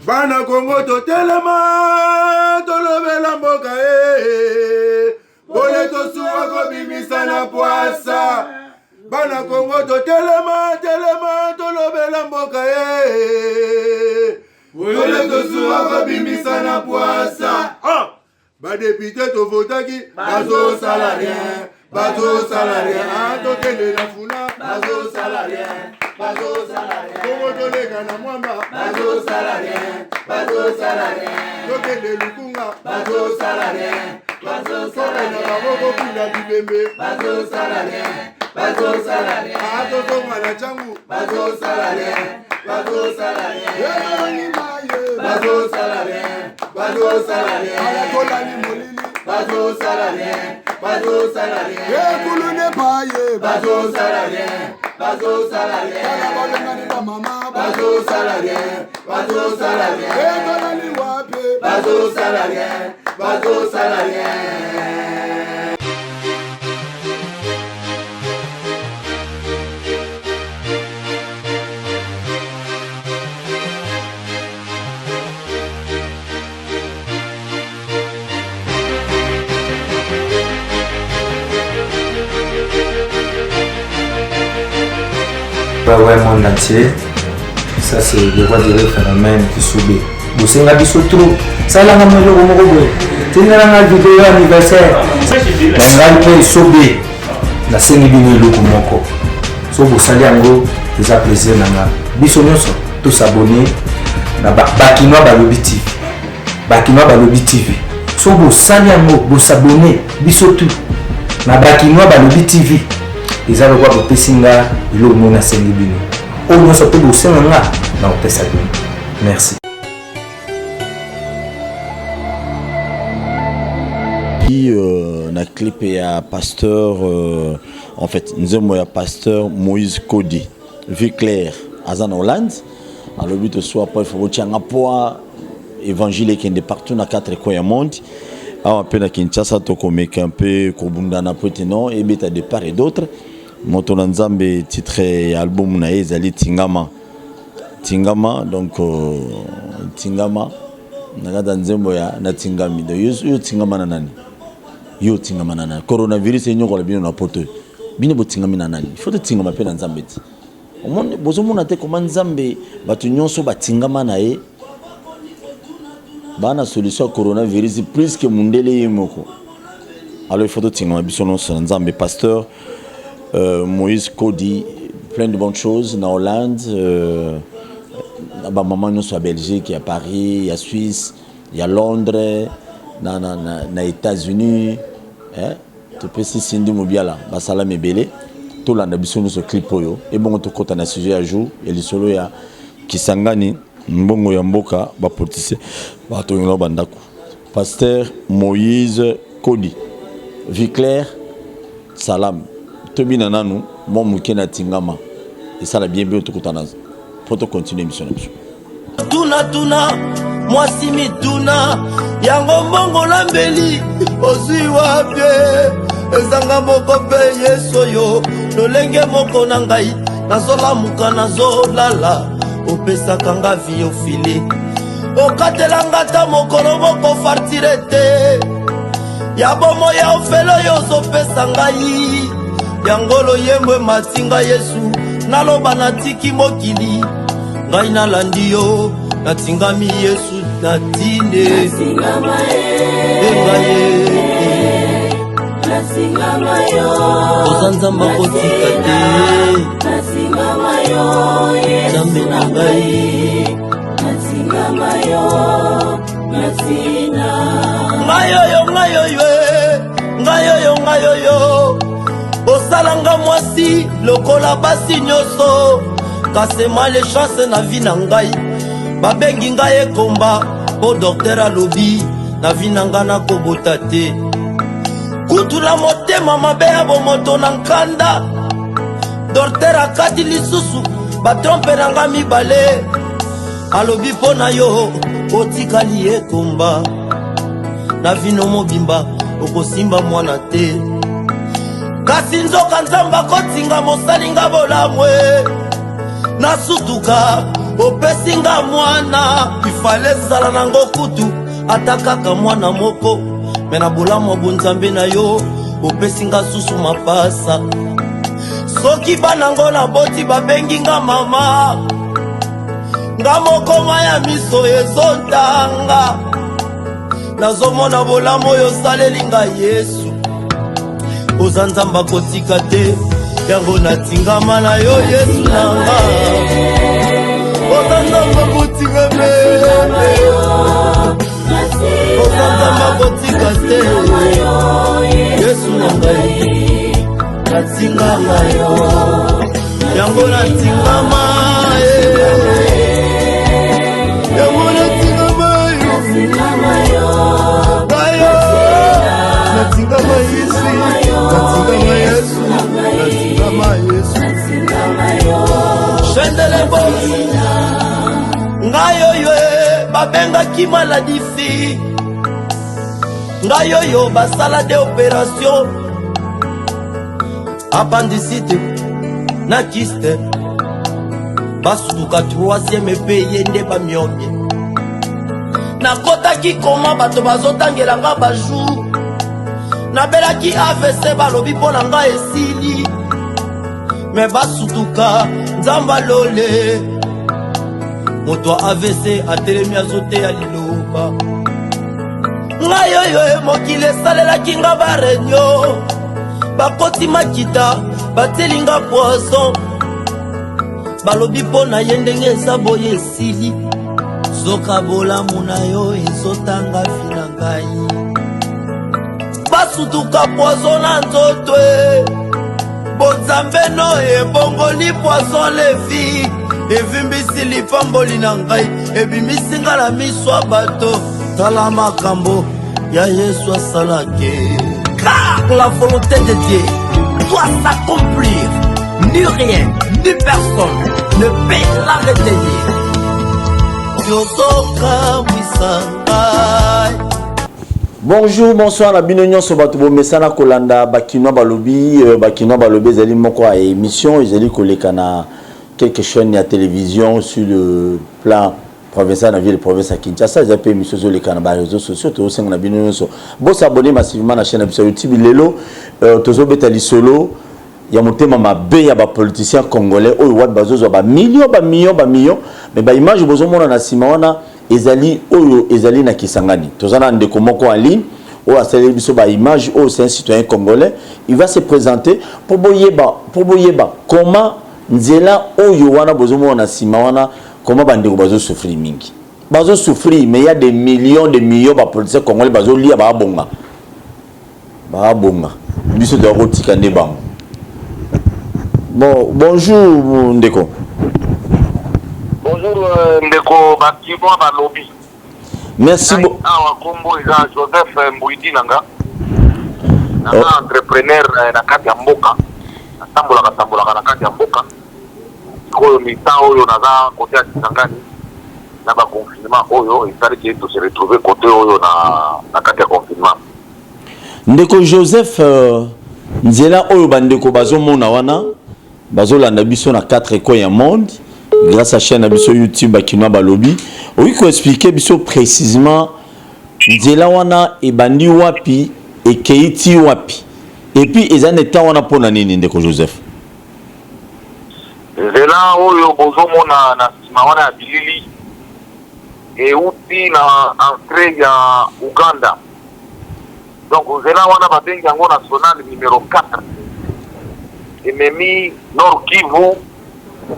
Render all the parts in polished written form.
Bana Congo to telema tolobela mboka Bole to suwa ko bimisa na poasa. Bana Congo to telema tolobela mboka Bole to suwa ko bimisa na poasa. Ba député to votaki bazo salarien. Bazo salarien, to kende na funa bazo salarien. Bazo salarien, Congo to lega na mwamba bazo salarien. Bazo salarien, to kende lukunga bazo salarien. Bazo salarien, na maboko pula bibembe bazo salarien. Bazo salarien, to tonga na changu bazo salarien. Bazo salarien, bazo salarien. Bazo salarien, ala kola ni molili bazo salarien. Bazo salarien, kulu ne paye bazo salarien. Bazo salarien, ala balonga ni ba mama bazo salarien. Bazo salarien, kola ni wape bazo salarien. Bazo salarien. Ouais, monde entier. Ça c'est le roi du phénomène qui subit. Vous savez biso trop. Ça là on le moko. Tena na vidéo anniversaire. Ngal pe subit. La sengi bini loko moko. So vous sali yango, ça plaisir nanga. Biso nyonso tous s'abonner na Bakinois Balobi TV. Bakinois Balobi TV. So vous sali yango, vous s'abonner biso tout na Bakinois Balobi TV. Ils ont le droit de pesinga et l'eau non à Sengi-Bino. Au moins, ça peut bosser dans le Tessabi. Merci. Na clip ya pasteur en fait nous avons un pasteur Moïse Kodi vie claire Azan Hollande à le but de soit pas il faut retirer un poids évangile qui est de partout dans 4 coins du monde à peine à Kinshasa to comme un peu Kobunda na Poitinon et beta de part et d'autre Moto Nzambe titre album na ezali Tingama donc Tingama na nzembo ya na Tingami de yo Tingama na nani yo Tingama na nani coronavirus enyo ko bino na poto bino bo Tingami na nani il faut te Tingama pe na Nzambe ti omone bozomona te comment Nzambe batu nyonso ba Tingama na ye bana solution coronavirus plus que mundele yemoko alors il faut te Tingama biso no Nzambe pasteur Moïse Kodi, plein de bonnes choses en Hollande, maman nous à Belgique, à Paris, il y a Suisse, il y a Londres, dans États-Unis, tu peux si Cindy Mobiala, Basalam et Belé, tout le monde a ce clip et bon tu comptes un sujet à jour et les solo ya Kisangani, Mbongo Yamboka, Bapotisse, Batongo Bandaku, pasteur Moïse Kodi, vie claire, salam. Tobina nanu mo mukena Tingama et ça la bien tout kutana pour continuer mission tuna moi simi tuna yango mbongo lambeli ozui wape ezanga moko pe yesoyo lolenge moko na ngai nazola muka nazolala opesaka nga vie ofili okatelanga ta mokolo moko fartire te ya bomo ya ofelo yo zopesa ngai Yangolo yemwe matinga Yesu naloba natiki mokili ngai nalandi yo natingami Yesu natinde nasingama yo ozanzamba kotika te nasingama yo jambe na ngai nasingama yo nasina ngayo osalanga mwasi lokola basi nyoso kasema les chances na vie na ngai babengi ngai ekomba po docteur alobi na vie na ngai nakobota te kutula motema mabe ya bomoto na nkanda docteur akati lisusu batrompe na ngai mibale alobi mpo na yo otikali ekomba na vino mobimba okosimba mwana te kasi nzoka nzamba kotinga mosalinga bolamwe nasutuka opesinga mwana ifale zala nango kutu ata kaka mwana moko me na bolamu bonzambe na yo opesinga susu mapasa soki banango na boti babengi nga mama nga mokoma ya miso ezontanga nazomona bolamu oyo osaleli nga Yesu oza nzamba kotika te yango natingama na yo Yesu nanga oza nzamba kotika te oza nzamba kotika te Yesu nanga natingama yo yango natingama yango natingama yo natingama Yesu natingama Yesu natingama Yesu shendele bosi ngayoyo babengaki maladifi ngayoyo basala de opération appendicite na kiste basuka 3e epeye nde bamiomie nakotaki koma bato bazotangela nga bajour nabelaki AVC balobi mpo na nga esili me basutuka nzamba lole moto wa AVC atelemi azoteya liloba ngai oyo mokili esalelaki nga bareunion bakoti makita batelinga poison balobi mpo na ye ndenge eza boye esili soka bolamu na yo ezotanga vi na ngai basutuka poison na nzoto bonzambe no ebongoli poison levi evimbisi lipamboli na ngai ebimisi nga na miso ya bato tala makambo ya Yesu asalaki car la volonté de Dieu doit s'accomplir ni rien ni personne ne peut la retenir yozoka mwisangai. Bonjour, bonsoir, la binonion sur Batoubo Messana Kolanda, Bakinois Balobi, Zali Moko à émission, Zali Kolekana, quelques chaînes à télévision sur le plan provincial, la ville province à Kinshasa, ils appellent émission sur les canaux, réseaux sociaux, tout ça, on a binonion sur. Bon, s'abonner massivement à la chaîne sur YouTube, Lelo, Tozo Betali Solo, il y a mon thème à B, il y a des politiciens congolais, oh, what bazozo, millions, mais bah, image, vous avez mon Simona. Ezali oyo ezali na Kisangani tozana ndeko moko en ligne o asali biso ba image o c'est un citoyen congolais il va se présenter pour boyeba comment nzela oyo wana bozomo na sima wana comment bandeko bazo souffrir mingi bazo souffrir mais il y a des millions ba politiciens congolais bazo lia ba bonga biso de rotika ndeba bon bonjour ndeko. Bonjour Ndeko Bakinois Balobi. Merci beaucoup. Joseph Mbouidi Nanga. Entrepreneur na kati ya mboka. Natambola na kati ya mboka. Koyo mita oyo naza kote ya Kisangani. Na ba confinement oyo esali to se retrouver kote oyo na kati ya confinement. Ndeko Joseph nzela oyo bandeko bazomona wana bazolanda biso na 4 coins ya monde. Grâce à la chaîne Abisso YouTube Bakinois Balobi, oui, qu'on expliquer Bisso précisément Nzela wana et bandi wapi et keiti wapi. Et puis ils en état wana pour nani ndeko Joseph. Nzela oyo bozomo na sima wana ya bilili et uti na entrée ya Uganda. Donc Nzela wana babengi yango national numéro 4. Et memi Nord Kivu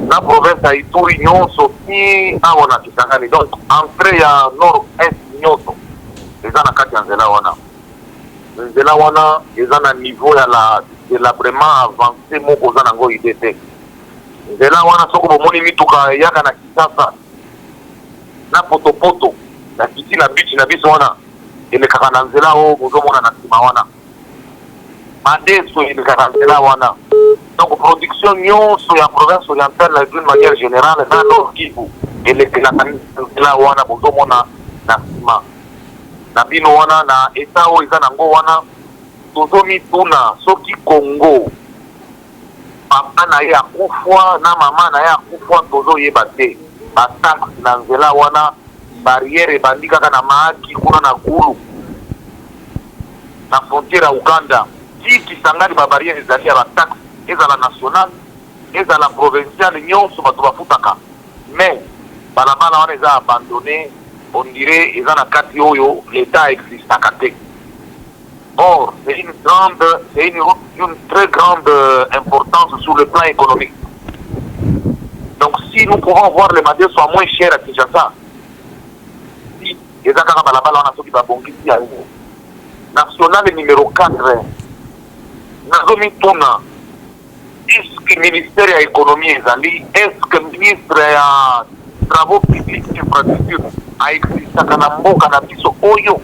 na province ya Ituri nyonso ti awa na Kisangani. Donc entrée ya nord-est nyonso eza na kati ya nzela wana. Nzela wana eza na niveau ya délabrement avancé moko oza nango ide te. Nzela wana soko bomoni mituka yaka na Kinshasa na potopoto na kiti na bichi na biso wana elekaka na nzela oyo bozomona na nsima wana. Madeso elekaka na nzela wana. Donc production nyonso ya province orientale d'une manière générale na Nord Kivu elekaka nzela wana bozomona na nsima na bino wana na eta oyo eza nango wana tozomituna soki Congo papa na ye akufwa na mama na ye akufwa tozoyeba te bataxe na nzela wana barrière ebandi kaka na Mahagi kuna na Gulu na frontière ya Uganda ti Kisangani barrière ezali ya bataxe ezala national ezala provincial nyonso bato bafutaka mais balabala wana eza abandonné on dirait eza na kati oyo l'état existaka te. Or c'est une très grande importance sur le plan économique. Donc si nous pouvons voir les matières soit moins chères à Kinshasa, si les akara balabala on a soki babongisi ya national numéro 4 nazomi tuna est-ce que ministère ya économie ezali, est-ce que ministre ya travaux publics infrastructure a existaka na mboka na biso oyo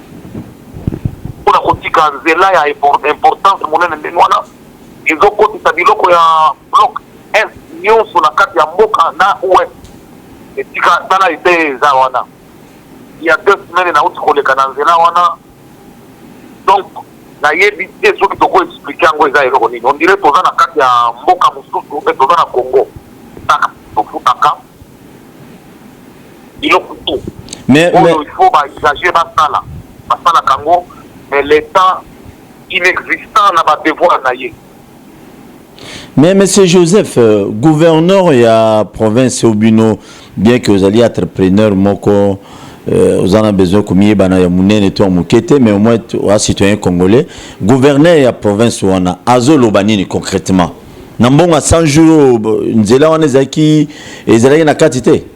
mpona kotika nzela ya importance monene ndenge wana ezokotisa biloko ya bloc est nyonso na kati ya mboka na ouest etika tala ide eza wana il y a 2 semaines nauti koleka na nzela wana donc nayebi te soki tokoexplike yango eza eloko nini on dirait toza na kati ya mboka mosusu mpe toza na Congo taka tofutaka biloko tu oyo il faut baexagere basala kango mais l'état inexistant na badevoir na ye. Mais M. Joseph, gouverneur et à province Obino, bien que vous alliez entrepreneur, moko, vous en avez besoin comme il y a et tout mais au moins un citoyen congolais, gouverneur et à province où on a Azolo Banini concrètement. Nambonga 100 jours, nzela wana zaki ezalaki na quantité.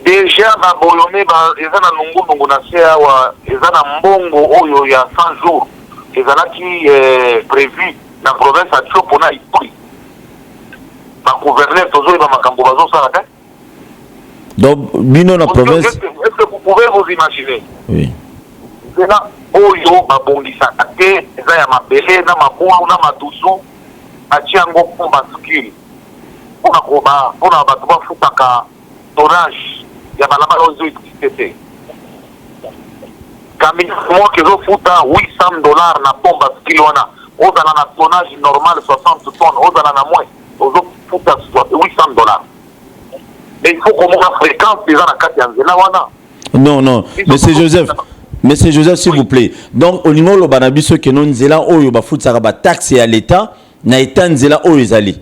Déjà na boyome eza na nungu na se awa eza na mbongo oyo ya 100 jours ezalaki prévu na province ya Chopo na Ituri. Ba gouverneur tozo ba makambo bazosala te. Donc bino na province. Est-ce que vous pouvez vous imaginer? Oui. Zela oyo babongisaka te eza ya mabele na maboa na madusu achiango pomba skili. Pona bato bafutaka tonnage ya balabala oyo existe te. Camion moi que zo futa $800 na pomba skili wana ozala na tonnage normal 60 tonnes ozala na moins ozo futa $800. Mais il faut qu'on ait fréquence déjà na kati ya nzela wana. Non, Monsieur Joseph, s'il vous plaît. Donc, au niveau de Banabiso, que nous nzela oyo ba futa ba taxe à l'État, na état nzela oyo ezali.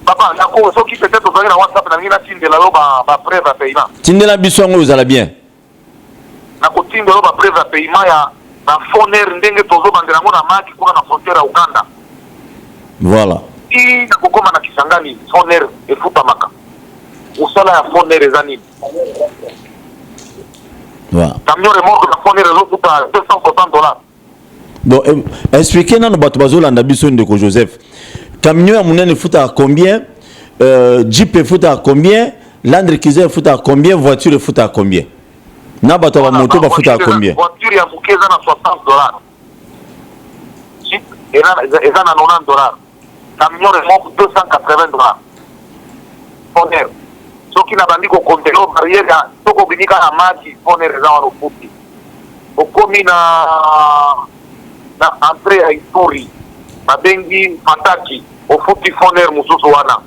Papa, d'accord, ceux qui peut-être vous avez na WhatsApp na ngina tindela lo ba preuve à paiement. Tindela biso ngo ezala bien. Na ko tindela ba preuve à paiement ya na foner ndenge tozo bandela ngo na Mahagi kuna na frontière ya Uganda. Voilà. I na kokoma na Kisangani foner efuta maka. Usala ya foner ezani. Voilà. Camion remorque na foner ezofuta $250. Donc, expliquez-nous nos bateaux bazolanda biso ndeko Joseph. Camion à monnaie fout à combien, Jeep fout à combien, Land Cruiser fout à combien, voiture fout à combien. Na bateau à moto va fout à combien. Voiture ya mukeza na $60. Jeep eza na $90. Camion remorque $280. Foner. Soki na bandi ko kontelo barrière ya toko binika na Mahagi foner eza wana futi. Okomi na entrée ya Ituri babengi Fataki ofuti foner mususu wana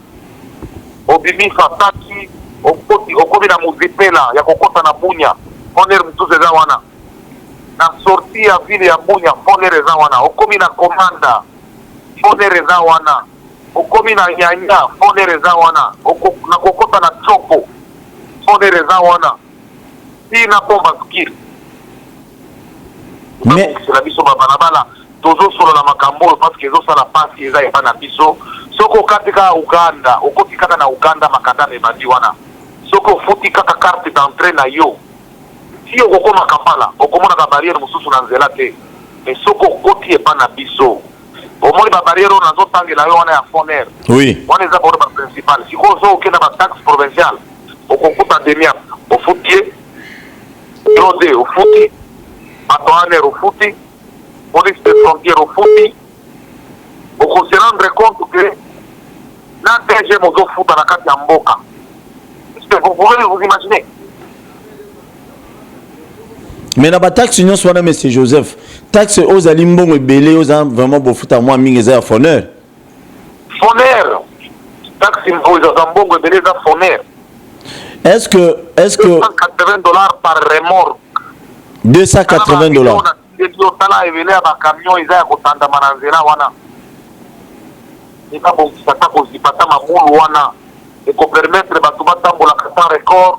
obimi Fataki okomi na Muzipela ya kokota na Bunya foner mususu eza wana na sortie ya ville ya Bunya foner eza wana okomi na Komanda foner eza wana okomi na Nyanya foner eza wana na kokota na Chopo foner eza wana si na pomba skili. Mais la biso balabala tozo solo la makambo parce que ça la passe eza ya na biso soko katika Uganda okoti kaka na Uganda makanda ne bandi wana soko futi kaka carte d'entrée na yo si okoma Kampala okomona ka barrière mususu na nzela te mais soko okoti e na biso omoni ba barrière na zo tangela yo wana ya foner oui wana eza ba principal siko zo okenda ba taxe provinciale okokuta demia ofutie rode ofuti Atoaner au footy, police de frontière au footy, on se rendre compte que la DG Mozo foot à la carte Mboka. Est-ce que vous pouvez vous imaginer? Mais la taxe union soit M. Joseph, taxe aux alimbons et belé aux vraiment beau foot à moi, ming et Foner, taxe aux alimbons et belé à Foner. Est-ce que 280 $ par remorque. 280 $. Tala evele ya camion iza ya kotanda mananzela wana. Nika bongisa kozipata mamulu wana. Eko permettre batu batambola kata record.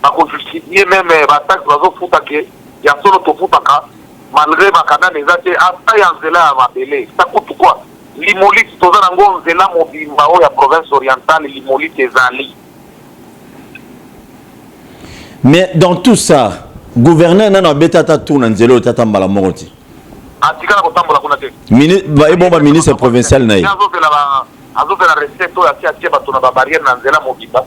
Bako justifier même bataxe bazo futa ke ya solo to futaka malgré makana nezate ata ya nzela ya mabele. Ça coûte quoi? Limolite toza nango nzela mobimba o ya province orientale limolite ezali. Mais dans tout ça, gouverneur n'a pas été tout dans le tata mbala moroti. Atika ko tambola kuna te. Ministre provincial na yi. Azo la recette ya tia bato na ba barrière na nzela mobimba.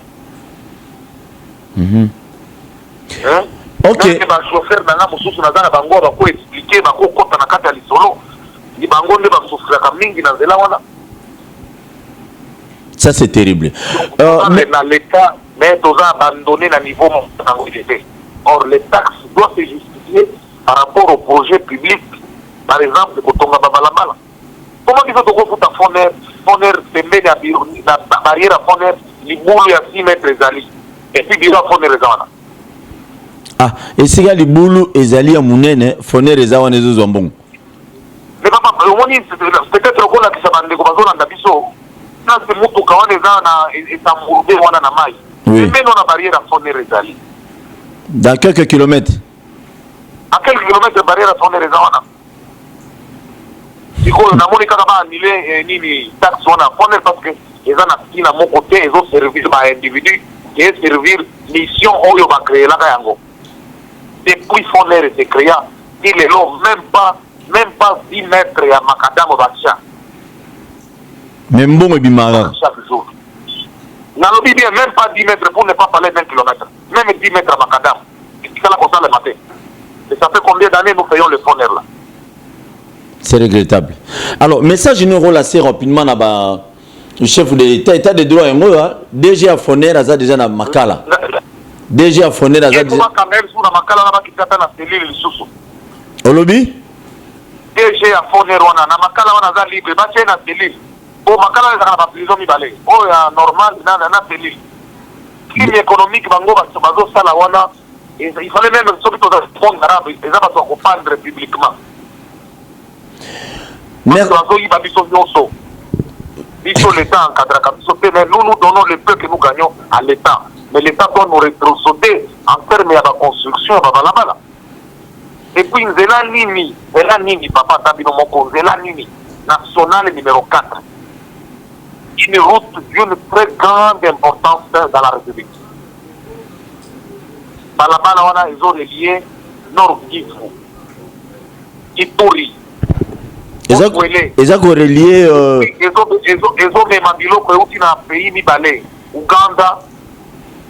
OK. Ba chauffeur na mususu na zana bango ba ko expliquer ba ko kota na kata lisolo. Ni bango nde ba souffrir ka mingi na nzela wana. Ça c'est terrible. Mais dans l'état mais toza abandonné na niveau mondial. Or les taxes doivent se justifier par rapport au projet public. Par exemple, de Kotonga Babalabala. Comment il faut que vous fournir la barrière à fournir les boules à 6 mètres zali. Et puis il va fournir les gens. Ah, et si les boules et zali à Mounene, fournir les gens les autres bon. Mais papa, peut-être qu'on a qui s'abandonne comme ça dans Dabiso. Là, c'est Moutou Kawan et Zana et Tamourdé Wana Namai. Oui. Mais on a barrière à fournir les zali. Dans quelques kilomètres. À quelques kilomètres de barrière à fournir les gens. Si on a monnaie quand annulé ni taxe on a fourni parce que les gens qui à mon côté ils ont servi par individu et servir mission où ils vont créer la gayango. Depuis fournir c'est créé il est long même pas 10 mètres à Macadam au Bacha. Même bon et bimara. Chaque jour. N'a le bien même pas 10 mètres pour ne pas parler d'un kilomètre. Même 10 mètres à Macadam. C'est ça comme ça le matin. Et ça fait combien d'années nous payons le fournir là? C'est regrettable. Alors, message général assez rapidement le chef de l'État, État de droit et moi, DG à Foner, Aza déjà na Makala. DG à Foner, Aza déjà. Au lobby? DG à Foner, on a Makala, on a libre, on a cellule. Oh, Makala, on a la prison, oh, normal, on a cellule. Crime économique, bango, bazo, salawana, il fallait même surtout dans le monde arabe, ils avaient à comprendre publiquement. Merci. L'État encadre, mais nous donnons le peu que nous gagnons à l'État. Mais l'État doit nous rétrocéder en termes de construction. Et puis, Nzela Nini, papa Tabino Moko, Nzela Nini, nationale numéro 4. Une route d'une très grande importance dans la République. Balabala, ils ont relié Nord Kivu, Ituri. Ils ont relié. Ils ont même biloko euti na pays mibale, Ouganda,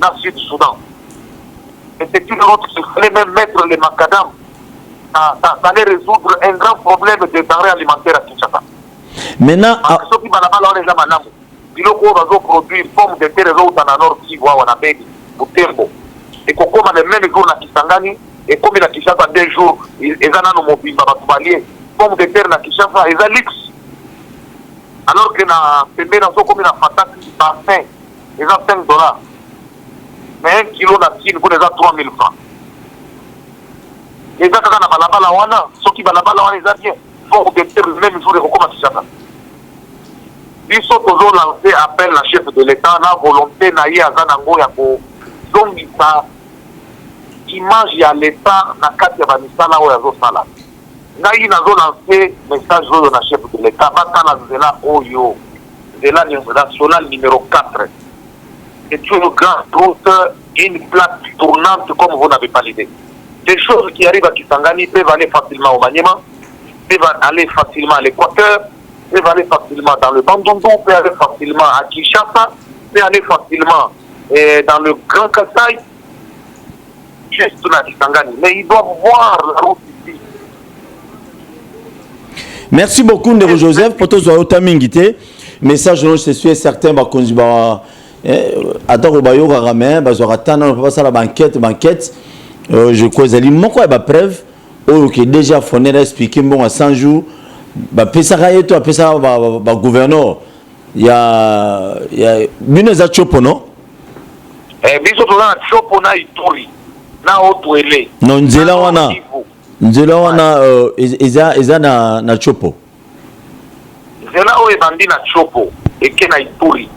na Sud-Soudan. Et c'est une route qu'il fallait même mettre les macadam. Ça allait résoudre un grand problème de denrées alimentaires à Kinshasa. Maintenant, ceux qui balabala on les a manamu. Biloko bazo produire pommes de terre au dans la Nord Kivu ou na Beni, Butembo. Et comme les mêmes jours na Kisangani et comme la Kinshasa 2 jours, ils en ont mobimba batubalier. Pommes de terre na Kinshasa, ils ont luxe. Alors que na Pembe na comme na Fatak bassin, ils ont 5 $. Mais 1 kilo na Chine, vous les avez 3 000 francs. Les gens qui na balabala wana, ceux qui balabala wana, ils ont bien. Pommes de terre, même jour, ils ont comme Kinshasa. Ils sont toujours lancés appel la chef de l'État, na volonté na ye azanango ya ko zongisa image ya l'État na kati ya bamisala oyo azosala. Ngai nazo lancé message oyo na chef de l'État batala nzela oyo nzela nationale numéro 4. C'est une grande route et une plaque tournante comme vous n'avez pas l'idée. Des choses qui arrivent à Kisangani peuvent aller facilement au Maniema, peuvent aller facilement à l'Équateur, peuvent aller facilement dans le Bandundu, peuvent aller facilement à Kinshasa, peuvent aller facilement dans le Grand Kasaï, juste à Kisangani. Mais ils doivent voir la route ici. Merci beaucoup, Ndero Joseph, pour tous vos tamingité. Message, je suis certain, attends, banquette. Je crois que c'est preuve. Ok, déjà, il faut expliquer à 100 jours. Gouverneur, il y a Bineza Chopo, non? biso toza na chopo na Ituri na Otwele non nzela wana eza na chopo nzela oyo ebandi na chopo eke na Ituri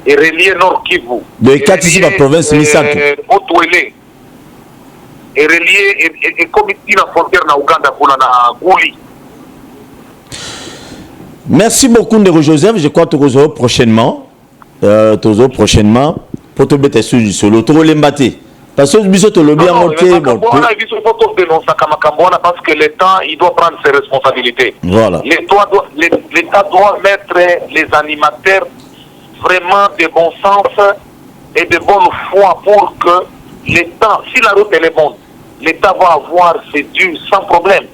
erelie Nord Kivu de katisi ba province misato Otwele erelie ekomi tina frontière na Uganda kuna na Guli. Merci beaucoup Ndeko Joseph, je crois que tu auras prochainement pour te mettre sur le solo to lembate parce que biso to lobi en monté bon biso faut dénoncer Kamakamboana parce que l'État il doit prendre ses responsabilités. Voilà. L'État doit mettre les animateurs vraiment de bon sens et de bonne foi pour que l'État, si la route elle est bonne, l'État va avoir ses dus sans problème.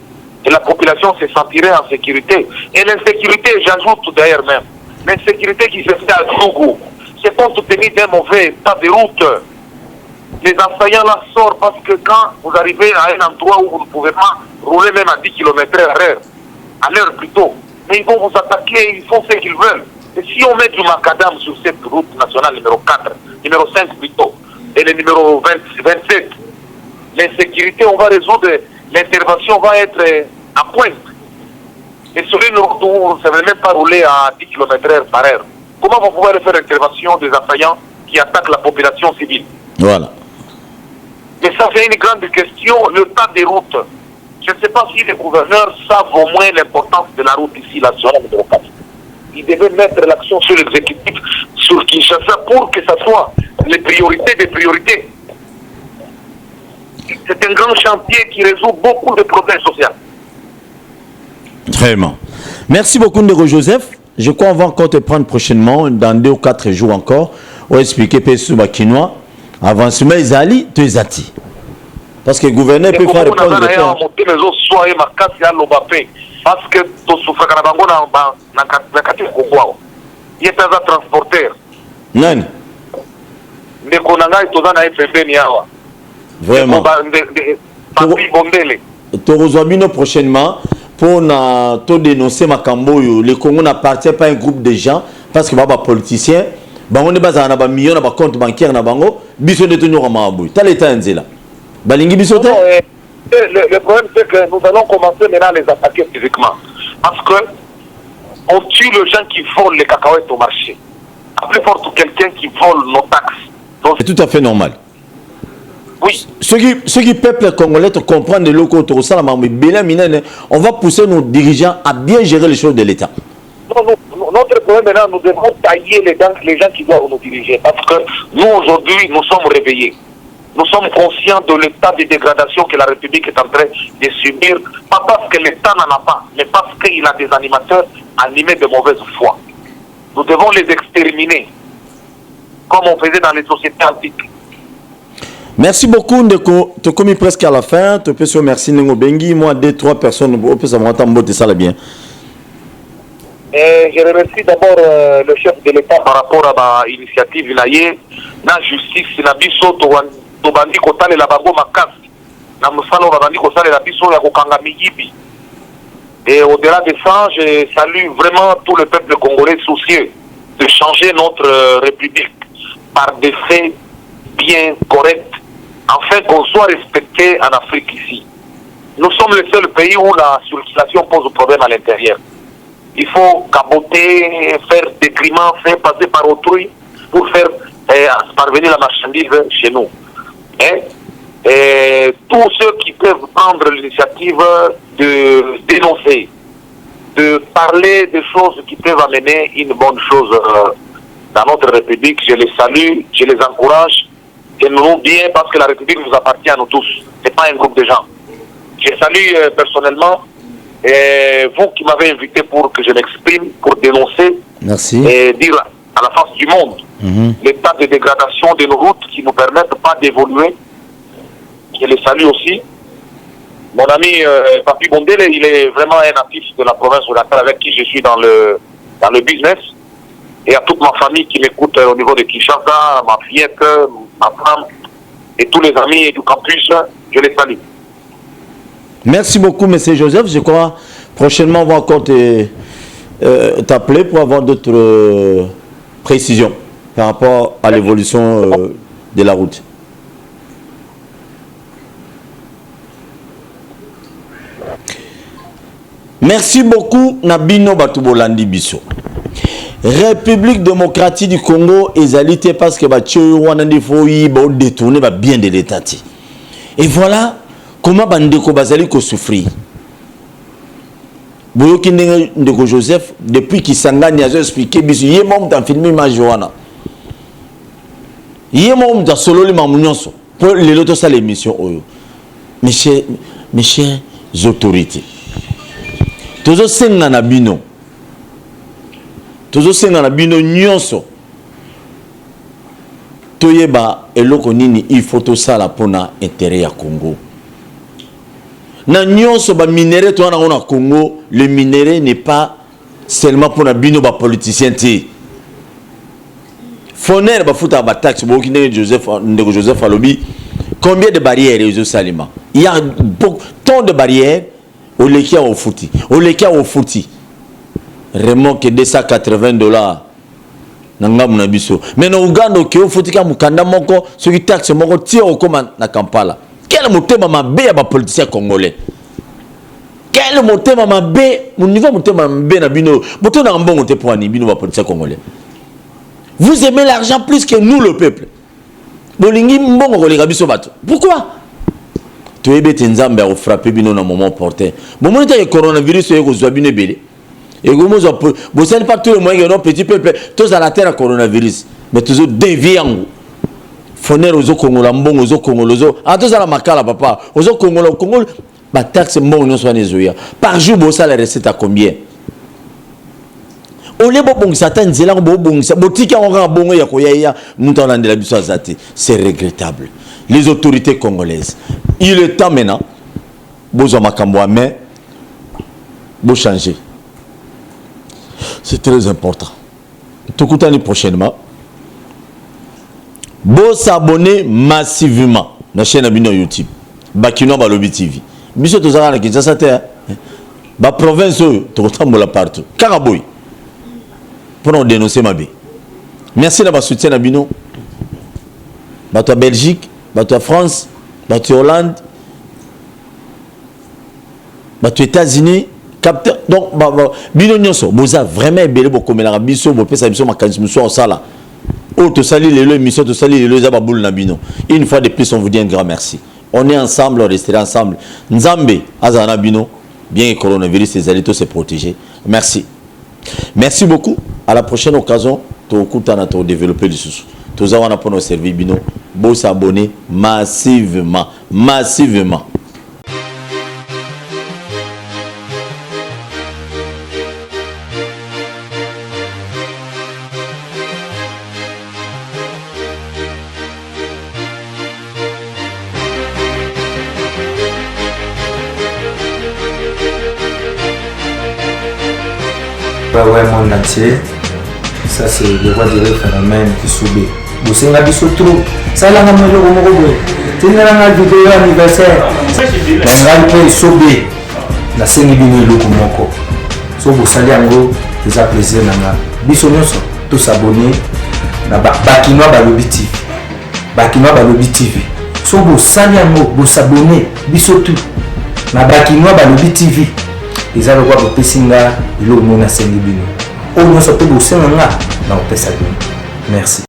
Et la population se sentirait en sécurité. Et l'insécurité, j'ajoute d'ailleurs même, l'insécurité qui se fait à Zougou, c'est compte tenu d'un mauvais état de route. Les assaillants la sortent parce que quand vous arrivez à un endroit où vous ne pouvez pas rouler même à 10 km/h, à l'heure plutôt, mais ils vont vous attaquer, ils font ce qu'ils veulent. Et si on met du macadam sur cette route nationale numéro 4, numéro 5 plutôt, et le numéro 27, l'insécurité, on va résoudre, l'intervention va être à pointe. Et sur une route où vous ne savez même pas rouler à 10 km/h par heure, comment vous pouvez faire l'intervention des assaillants qui attaquent la population civile? Voilà. Mais ça, c'est une grande question, le tas des routes. Je ne sais pas si les gouverneurs savent au moins l'importance de la route ici, la zone numéro 4. Ils devaient mettre l'action sur l'exécutif, sur Kinshasa, pour que ça soit les priorités des priorités. C'est un grand chantier qui résout beaucoup de problèmes sociaux. Très bien. Merci beaucoup Ndeko Joseph. Je crois qu'on va encore te prendre prochainement, dans 2 ou 4 jours encore, pour expliquer PSU Bakinois. Avancement Izali, tu es ati. Parce que le gouverneur peut faire répondre de temps. Parce que tu souffres quand il est un transporteur. Non. Mais qu'on a vraiment. Tu rejoins prochainement pour te dénoncer Makamboyo. Le Congo n'appartient pas à un groupe de gens parce que les politiciens, on est basé à un million de comptes bancaires, biso de tenir à Mabou. T'as l'état là. Balingi bisote. Le problème c'est que nous allons commencer maintenant à les attaquer physiquement. Parce que on tue les gens qui volent les cacahuètes au marché. À plus fort quelqu'un qui vole nos taxes. C'est tout à fait normal. Oui. Ceux qui peuple congolais comprennent les locaux, on va pousser nos dirigeants à bien gérer les choses de l'État. Notre problème maintenant, nous devons tailler les gens qui doivent nous diriger. Parce que nous, aujourd'hui, nous sommes réveillés. Nous sommes conscients de l'état de dégradation que la République est en train de subir. Pas parce que l'État n'en a pas, mais parce qu'il a des animateurs animés de mauvaise foi. Nous devons les exterminer, comme on faisait dans les sociétés antiques. Merci beaucoup, Ndeko. Tu as commis presque à la fin. Tu peux se remercier, Nengo Bengi. Moi, 2-3 personnes, on peut savoir ça va bien. Je remercie d'abord le chef de l'État par rapport à l'initiative la justice, la biso, tobandi kotale la bango makasi, na musalo babandi kotale la biso ya kokanga miyibi. Et au-delà de ça, je salue vraiment tout le peuple congolais soucieux de changer notre République par des faits bien corrects, afin qu'on soit respecté en Afrique ici. Nous sommes le seul pays où la circulation pose problème à l'intérieur. Il faut capoter, faire des décrement, faire passer par autrui pour faire parvenir la marchandise chez nous. Et tous ceux qui peuvent prendre l'initiative de dénoncer, de parler des choses qui peuvent amener une bonne chose dans notre République, je les salue, je les encourage. Tenons-nous bien parce que la République nous appartient à nous tous. Ce n'est pas un groupe de gens. Je salue personnellement vous qui m'avez invité pour que je m'exprime, pour dénoncer. Merci. Et dire à la face du monde l'état de dégradation de nos routes qui ne nous permettent pas d'évoluer. Je les salue aussi. Mon ami Papi Bondele, il est vraiment un natif de la province de Dakar avec qui je suis dans le business. Et à toute ma famille qui m'écoute au niveau de Kinshasa, ma fillette, ma femme et tous les amis du campus, je les salue. Merci beaucoup, M. Joseph. Je crois prochainement on va encore t'appeler pour avoir d'autres précisions par rapport à l'évolution de la route. Merci beaucoup Nabino Batubolandi Biso. République démocratique du Congo ezalité parce que Wana Foyi détourné bien de l'État. Et voilà comment Bandeko Bazali ko souffrir. Boyoki Ndeko Joseph depuis qu'il s'engage à expliquer biso yemom dans filmé Majoana. Yemom dans solo les mamunyoso pour les lotos à l'émission oyo. Mes chers autorités. Tozo senga na bino. Tozo senga na bino nyonso. Toyeba eloko nini il faut to sala pona intérêt ya Congo. Na nyonso ba minéré to na Congo, le minerai n'est pas seulement pour na bino ba politicien ti. Foner ba futa ba taxe bo kinde Joseph Alobi. Combien de barrières les salima? Il y a tant de barrières. Au lekia au fouti. Au lekia au fouti. Remorque $280. Nanga munabiso. Mais no Uganda ke au fouti ka mukanda moko, ce qui taxe moko tire au comme na Kampala. Quel motema mabe ya ba politicien congolais. Quel motema mabe, mon niveau motema mabe na bino. Boto na mbongo te pour ani bino ba politicien congolais. Vous aimez l'argent plus que nous le peuple. Bolingi mbongo ko leka biso bato. Pourquoi? Tu es Nzambe a frappé bino na moment porté. Bon moment le coronavirus est ko zwabine belé. Et comme vous savez pas tout le moyen que petit peuple tous à la terre coronavirus. Mais toujours dévié en Foner aux Congola mbongo aux Congolozo. Ah tous à la makala papa. Aux Congola Congo ba taxe mbongo non soit nezoya. Par jour bo ça la recette à combien? Ole bo bongo satan nzela bo bongo sa botika on bongo ya koya mutana ndela biso azati. C'est regrettable. Les autorités congolaises. Il est temps maintenant, vous avez vous changer. C'est très important. Tout le temps prochainement, vous s'abonner massivement à la chaîne YouTube. Bakino Balobi TV. Biso tozala na Kinshasa te. Ba province to tambola partout. Karaboy. Pour nous dénoncer ma bé. Merci d'avoir soutien à Bino. Bato Belgique, bato France, bato Hollande, bato États-Unis, capteur. Donc, bino nyonso, boza vraiment belé beaucoup mais la biso bo pesa biso makanisi muso sala. Oh to sali lelo émission to sali lelo za baboul na bino. Une fois de plus on vous dit un grand merci. On est ensemble, on restera ensemble. Nzambe azana bino, bien que coronavirus les alliés se protéger. Merci. Merci beaucoup. À la prochaine occasion, to kutana to développer le sous. Tous avons pour nos services bino, beau s'abonner massivement, massivement. Ouais, monde entier. Ça c'est le roi du phénomène qui subit. Vous savez, la biso trop. Ça là, on a le mot. Tu n'as pas de vidéo anniversaire. On a le subit. La scène est bien le moko. So vous savez en gros, c'est un plaisir nanga. Biso nyonso, tous s'abonner. Na Bakino Balobi TV. Bakino Balobi TV. So vous savez en gros, vous s'abonner. Biso tout. Na Bakino Balobi TV. Les gens voient que Pessinga, il a au moins 5 000. Au moins, ça peut vous faire un. Merci.